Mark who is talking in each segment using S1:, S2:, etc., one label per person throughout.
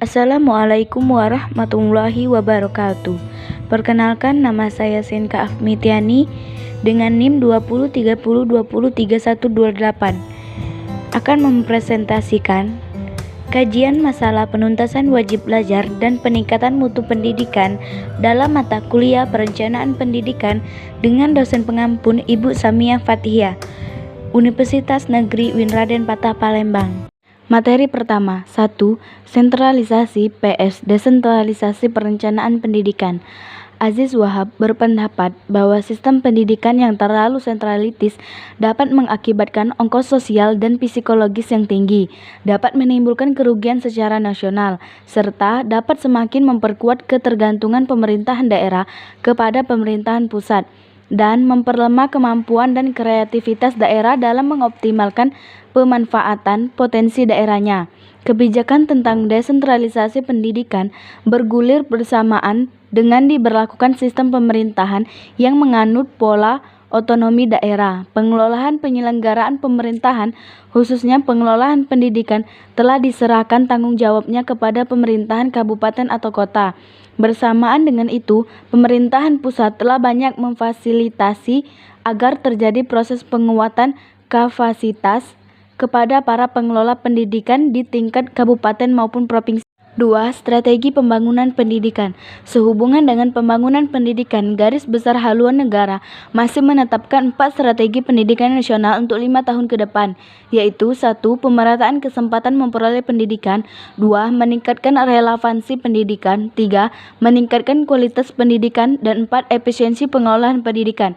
S1: Assalamualaikum warahmatullahi wabarakatuh. Perkenalkan, nama saya Senka Afmitiani dengan NIM 2030203128 akan mempresentasikan kajian masalah penuntasan wajib belajar dan peningkatan mutu pendidikan dalam mata kuliah Perencanaan Pendidikan dengan dosen pengampun Ibu Samia Fatihia, Universitas Negeri Winraden Patah Palembang. Materi pertama, 1. Sentralisasi PS Desentralisasi Perencanaan Pendidikan. Aziz Wahab berpendapat bahwa sistem pendidikan yang terlalu sentralitis dapat mengakibatkan ongkos sosial dan psikologis yang tinggi, dapat menimbulkan kerugian secara nasional, serta dapat semakin memperkuat ketergantungan pemerintahan daerah kepada pemerintahan pusat, dan memperlemah kemampuan dan kreativitas daerah dalam mengoptimalkan pemanfaatan potensi daerahnya. Kebijakan tentang desentralisasi pendidikan bergulir bersamaan dengan diberlakukan sistem pemerintahan yang menganut pola otonomi daerah. Pengelolaan penyelenggaraan pemerintahan, khususnya pengelolaan pendidikan, telah diserahkan tanggung jawabnya kepada pemerintahan kabupaten atau kota. Bersamaan dengan itu, pemerintahan pusat telah banyak memfasilitasi agar terjadi proses penguatan kapasitas kepada para pengelola pendidikan di tingkat kabupaten maupun provinsi. 2. Strategi pembangunan pendidikan. Sehubungan dengan pembangunan pendidikan, garis besar haluan negara masih menetapkan 4 strategi pendidikan nasional untuk 5 tahun ke depan, yaitu 1. Pemerataan kesempatan memperoleh pendidikan, 2. Meningkatkan relevansi pendidikan, 3. Meningkatkan kualitas pendidikan, dan 4. Efisiensi pengelolaan pendidikan.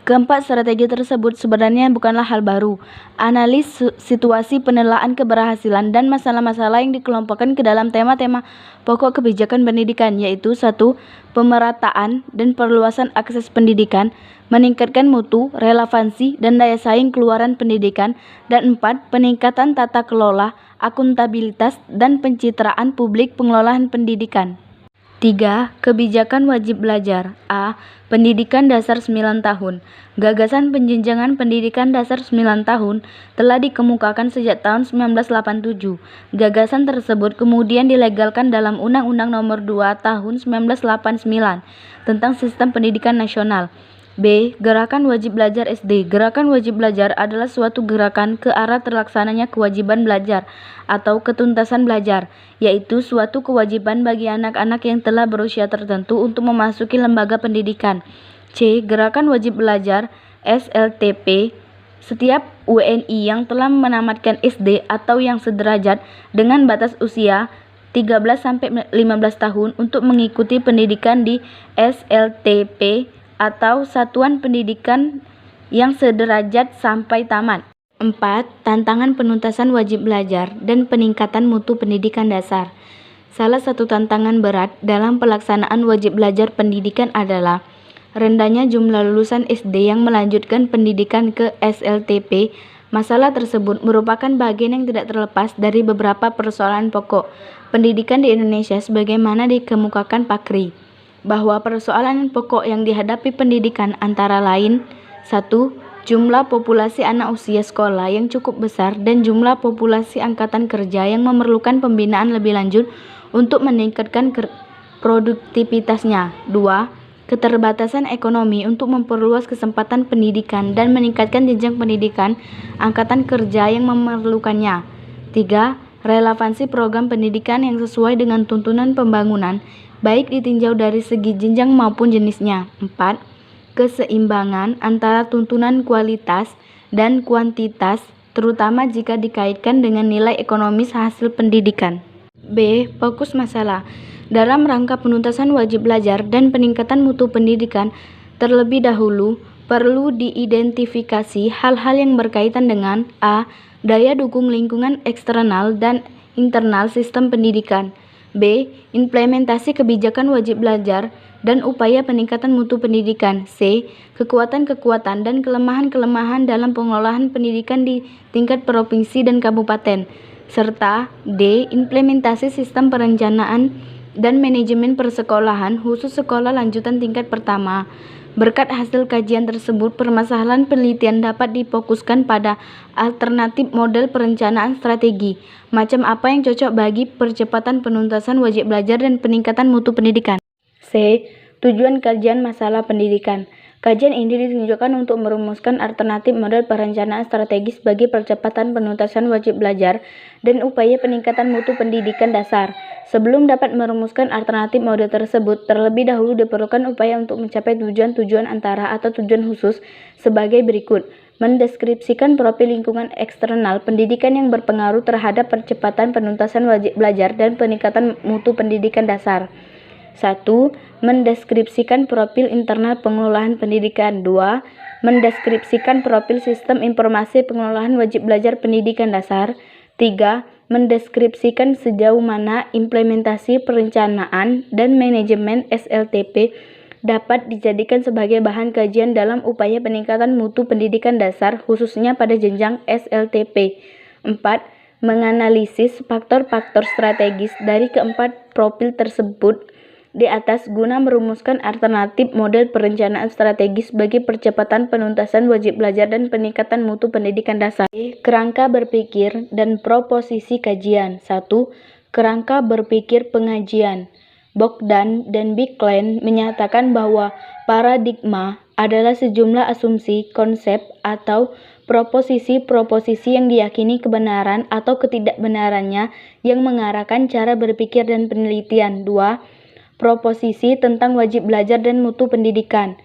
S1: Keempat strategi tersebut sebenarnya bukanlah hal baru. Analis situasi, penilaian keberhasilan, dan masalah-masalah yang dikelompokkan ke dalam tema-tema pokok kebijakan pendidikan, yaitu 1. Pemerataan dan perluasan akses pendidikan, meningkatkan mutu, relevansi, dan daya saing keluaran pendidikan, dan 4. Peningkatan tata kelola, akuntabilitas, dan pencitraan publik pengelolaan pendidikan. 3. Kebijakan wajib belajar. A. Pendidikan dasar 9 tahun. Gagasan penjenjangan pendidikan dasar 9 tahun telah dikemukakan sejak tahun 1987. Gagasan tersebut kemudian dilegalkan dalam Undang-Undang Nomor 2 Tahun 1989 tentang Sistem Pendidikan Nasional. B. Gerakan Wajib Belajar SD. Gerakan Wajib Belajar adalah suatu gerakan ke arah terlaksananya kewajiban belajar atau ketuntasan belajar, yaitu suatu kewajiban bagi anak-anak yang telah berusia tertentu untuk memasuki lembaga pendidikan. C. Gerakan Wajib Belajar SLTP. Setiap WNI yang telah menamatkan SD atau yang sederajat dengan batas usia 13-15 tahun untuk mengikuti pendidikan di SLTP atau satuan pendidikan yang sederajat sampai tamat. 4. Tantangan penuntasan wajib belajar dan peningkatan mutu pendidikan dasar. Salah satu tantangan berat dalam pelaksanaan wajib belajar pendidikan adalah rendahnya jumlah lulusan SD yang melanjutkan pendidikan ke SLTP. Masalah tersebut merupakan bagian yang tidak terlepas dari beberapa persoalan pokok pendidikan di Indonesia sebagaimana dikemukakan Pakri, bahwa persoalan pokok yang dihadapi pendidikan antara lain 1. Jumlah populasi anak usia sekolah yang cukup besar dan jumlah populasi angkatan kerja yang memerlukan pembinaan lebih lanjut untuk meningkatkan produktivitasnya. 2. Keterbatasan ekonomi untuk memperluas kesempatan pendidikan dan meningkatkan jenjang pendidikan angkatan kerja yang memerlukannya. 3. Relevansi program pendidikan yang sesuai dengan tuntunan pembangunan, baik ditinjau dari segi jenjang maupun jenisnya. 4. Keseimbangan antara tuntunan kualitas dan kuantitas, terutama jika dikaitkan dengan nilai ekonomis hasil pendidikan. B. Fokus masalah. Dalam rangka penuntasan wajib belajar dan peningkatan mutu pendidikan, terlebih dahulu perlu diidentifikasi hal-hal yang berkaitan dengan A. Daya dukung lingkungan eksternal dan internal sistem pendidikan. B. Implementasi kebijakan wajib belajar dan upaya peningkatan mutu pendidikan. C. Kekuatan-kekuatan dan kelemahan-kelemahan dalam pengelolaan pendidikan di tingkat provinsi dan kabupaten. Serta D. Implementasi sistem perencanaan dan manajemen persekolahan khusus sekolah lanjutan tingkat pertama. Berkat hasil kajian tersebut, permasalahan penelitian dapat difokuskan pada alternatif model perencanaan strategi. Macam apa yang cocok bagi percepatan penuntasan wajib belajar dan peningkatan mutu pendidikan. C. Tujuan kajian masalah pendidikan. Kajian ini ditunjukkan untuk merumuskan alternatif model perencanaan strategis bagi percepatan penuntasan wajib belajar dan upaya peningkatan mutu pendidikan dasar. Sebelum dapat merumuskan alternatif model tersebut, terlebih dahulu diperlukan upaya untuk mencapai tujuan-tujuan antara atau tujuan khusus sebagai berikut. Mendeskripsikan profil lingkungan eksternal pendidikan yang berpengaruh terhadap percepatan penuntasan wajib belajar dan peningkatan mutu pendidikan dasar. 1. Mendeskripsikan profil internal pengelolaan pendidikan. 2. Mendeskripsikan profil sistem informasi pengelolaan wajib belajar pendidikan dasar. 3. Mendeskripsikan sejauh mana implementasi perencanaan dan manajemen SLTP dapat dijadikan sebagai bahan kajian dalam upaya peningkatan mutu pendidikan dasar khususnya pada jenjang SLTP. 4. Menganalisis faktor-faktor strategis dari keempat profil tersebut di atas guna merumuskan alternatif model perencanaan strategis bagi percepatan penuntasan wajib belajar dan peningkatan mutu pendidikan dasar. Kerangka berpikir dan proposisi kajian. 1. Kerangka berpikir pengajian. Bogdan dan Bicklin menyatakan bahwa paradigma adalah sejumlah asumsi, konsep, atau proposisi-proposisi yang diyakini kebenaran atau ketidakbenarannya yang mengarahkan cara berpikir dan penelitian. 2. Proposisi tentang wajib belajar dan mutu pendidikan.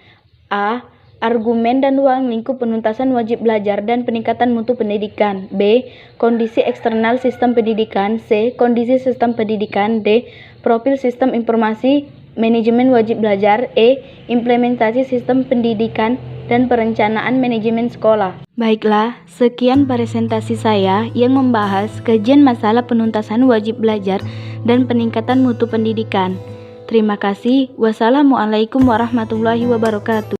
S1: A. Argumen dan ruang lingkup penuntasan wajib belajar dan peningkatan mutu pendidikan. B. Kondisi eksternal sistem pendidikan. C. Kondisi sistem pendidikan. D. Profil sistem informasi manajemen wajib belajar. E. Implementasi sistem pendidikan dan perencanaan manajemen sekolah. Baiklah, sekian presentasi saya yang membahas kajian masalah penuntasan wajib belajar dan peningkatan mutu pendidikan. Terima kasih. Wassalamualaikum warahmatullahi wabarakatuh.